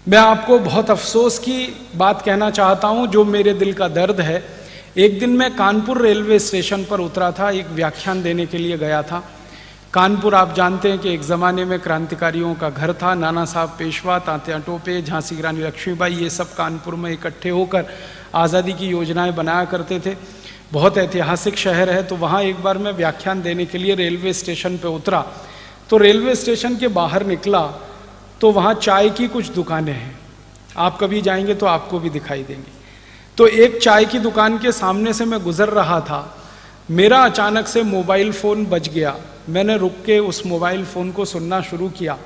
मैं आपको बहुत अफसोस की बात कहना चाहता हूं, जो मेरे दिल का दर्द है। एक दिन मैं कानपुर रेलवे स्टेशन पर उतरा था, एक व्याख्यान देने के लिए गया था। कानपुर आप जानते हैं कि एक ज़माने में क्रांतिकारियों का घर था। नाना साहब पेशवा, तात्या टोपे, झांसी की रानी लक्ष्मीबाई, ये सब कानपुर में इकट्ठे होकर आज़ादी की योजनाएं बनाया करते थे। बहुत ऐतिहासिक शहर है। तो वहाँ एक बार मैं व्याख्यान देने के लिए रेलवे स्टेशन पर उतरा, तो रेलवे स्टेशन के बाहर निकला तो वहाँ चाय की कुछ दुकानें हैं। आप कभी जाएंगे तो आपको भी दिखाई देंगी। तो एक चाय की दुकान के सामने से मैं गुजर रहा था, मेरा अचानक से मोबाइल फ़ोन बज गया। मैंने रुक के उस मोबाइल फ़ोन को सुनना शुरू किया।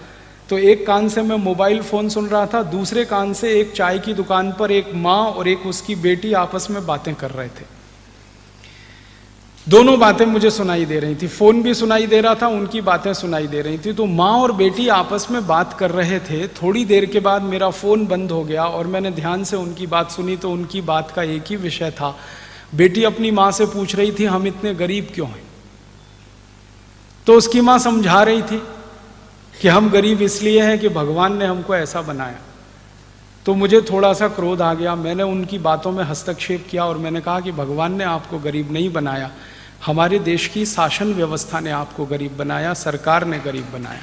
तो एक कान से मैं मोबाइल फ़ोन सुन रहा था, दूसरे कान से एक चाय की दुकान पर एक माँ और एक उसकी बेटी आपस में बातें कर रहे थे। दोनों बातें मुझे सुनाई दे रही थी, फ़ोन भी सुनाई दे रहा था, उनकी बातें सुनाई दे रही थी। तो माँ और बेटी आपस में बात कर रहे थे। थोड़ी देर के बाद मेरा फ़ोन बंद हो गया और मैंने ध्यान से उनकी बात सुनी तो उनकी बात का एक ही विषय था। बेटी अपनी माँ से पूछ रही थी, हम इतने गरीब क्यों हैं? तो उसकी माँ समझा रही थी कि हम गरीब इसलिए हैं कि भगवान ने हमको ऐसा बनाया। तो मुझे थोड़ा सा क्रोध आ गया। मैंने उनकी बातों में हस्तक्षेप किया और मैंने कहा कि भगवान ने आपको गरीब नहीं बनाया, हमारे देश की शासन व्यवस्था ने आपको गरीब बनाया, सरकार ने गरीब बनाया।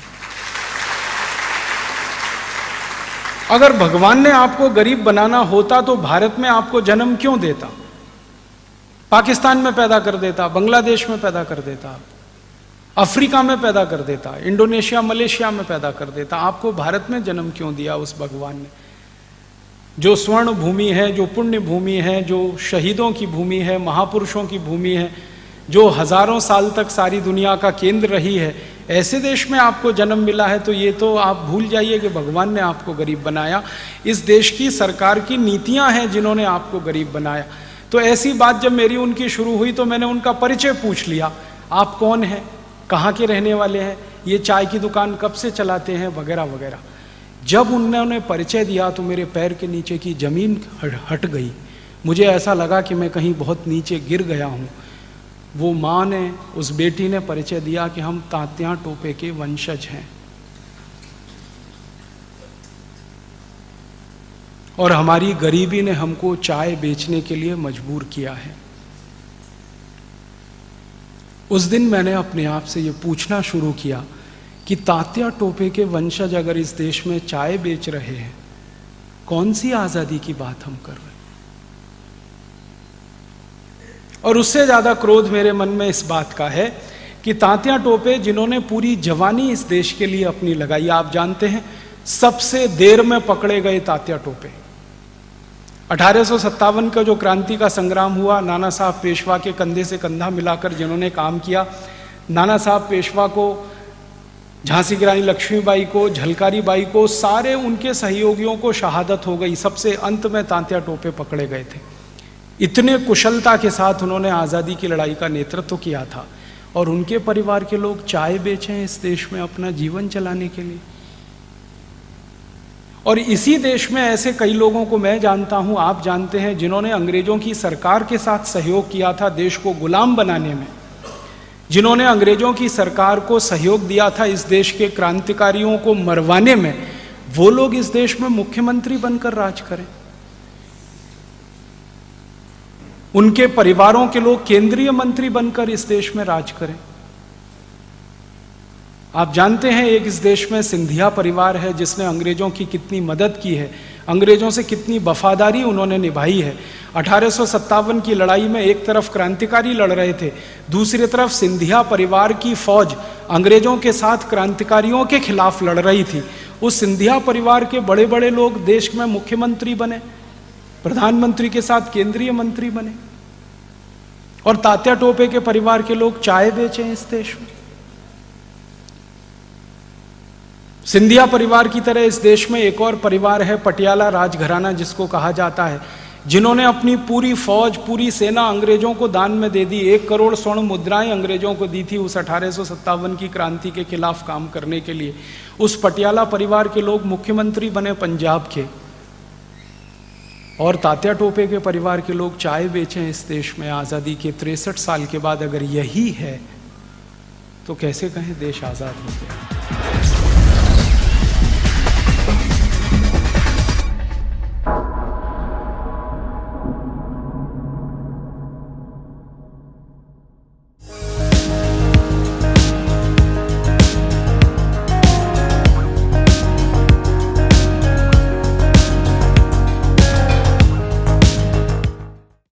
अगर भगवान ने आपको गरीब बनाना होता तो भारत में आपको जन्म क्यों देता? पाकिस्तान में पैदा कर देता, बांग्लादेश में पैदा कर देता, अफ्रीका में पैदा कर देता, इंडोनेशिया मलेशिया में पैदा कर देता। आपको भारत में जन्म क्यों दिया उस भगवान ने? जो स्वर्ण भूमि है, जो पुण्य भूमि है, जो शहीदों की भूमि है, महापुरुषों की भूमि है, जो हजारों साल तक सारी दुनिया का केंद्र रही है, ऐसे देश में आपको जन्म मिला है। तो ये तो आप भूल जाइए कि भगवान ने आपको गरीब बनाया। इस देश की सरकार की नीतियां हैं जिन्होंने आपको गरीब बनाया। तो ऐसी बात जब मेरी उनकी शुरू हुई तो मैंने उनका परिचय पूछ लिया, आप कौन हैं, कहाँ के रहने वाले हैं, ये चाय की दुकान कब से चलाते हैं, वगैरह वगैरह। जब उन्होंने परिचय दिया तो मेरे पैर के नीचे की जमीन हट गई। मुझे ऐसा लगा कि मैं कहीं बहुत नीचे गिर गया हूँ। वो माँ ने, उस बेटी ने परिचय दिया कि हम तात्या टोपे के वंशज हैं और हमारी गरीबी ने हमको चाय बेचने के लिए मजबूर किया है। उस दिन मैंने अपने आप से ये पूछना शुरू किया कि तात्या टोपे के वंशज अगर इस देश में चाय बेच रहे हैं, कौन सी आज़ादी की बात हम कर रहे हैं? और उससे ज़्यादा क्रोध मेरे मन में इस बात का है कि तात्या टोपे जिन्होंने पूरी जवानी इस देश के लिए अपनी लगाई, आप जानते हैं सबसे देर में पकड़े गए तात्या टोपे। 1857 का जो क्रांति का संग्राम हुआ, नाना साहब पेशवा के कंधे से कंधा मिलाकर जिन्होंने काम किया, नाना साहब पेशवा को, झांसी की रानी लक्ष्मीबाई को, झलकारी बाई को, सारे उनके सहयोगियों को शहादत हो गई। सबसे अंत में तात्या टोपे पकड़े गए थे। इतने कुशलता के साथ उन्होंने आज़ादी की लड़ाई का नेतृत्व किया था और उनके परिवार के लोग चाय बेचें इस देश में अपना जीवन चलाने के लिए। और इसी देश में ऐसे कई लोगों को मैं जानता हूं, आप जानते हैं, जिन्होंने अंग्रेजों की सरकार के साथ सहयोग किया था देश को गुलाम बनाने में, जिन्होंने अंग्रेजों की सरकार को सहयोग दिया था इस देश के क्रांतिकारियों को मरवाने में। वो लोग इस देश में मुख्यमंत्री बनकर राज करें, उनके परिवारों के लोग केंद्रीय मंत्री बनकर इस देश में राज करें। आप जानते हैं एक इस देश में सिंधिया परिवार है जिसने अंग्रेजों की कितनी मदद की है, अंग्रेजों से कितनी वफादारी उन्होंने निभाई है। 1857 की लड़ाई में एक तरफ क्रांतिकारी लड़ रहे थे, दूसरी तरफ सिंधिया परिवार की फौज अंग्रेजों के साथ क्रांतिकारियों के खिलाफ लड़ रही थी। उस सिंधिया परिवार के बड़े बड़े लोग देश में मुख्यमंत्री बने, प्रधानमंत्री के साथ केंद्रीय मंत्री बने, और तात्या टोपे के परिवार के लोग चाय बेचे इस देश में। सिंधिया परिवार की तरह इस देश में एक और परिवार है, पटियाला राजघराना जिसको कहा जाता है, जिन्होंने अपनी पूरी फौज, पूरी सेना अंग्रेजों को दान में दे दी। 1 करोड़ स्वर्ण मुद्राएं अंग्रेजों को दी थी उस 1857 की क्रांति के खिलाफ काम करने के लिए। उस पटियाला परिवार के लोग मुख्यमंत्री बने पंजाब के, और तात्या टोपे के परिवार के लोग चाय बेचें इस देश में आज़ादी के 63 साल के बाद। अगर यही है तो कैसे कहें देश आज़ाद हो गया?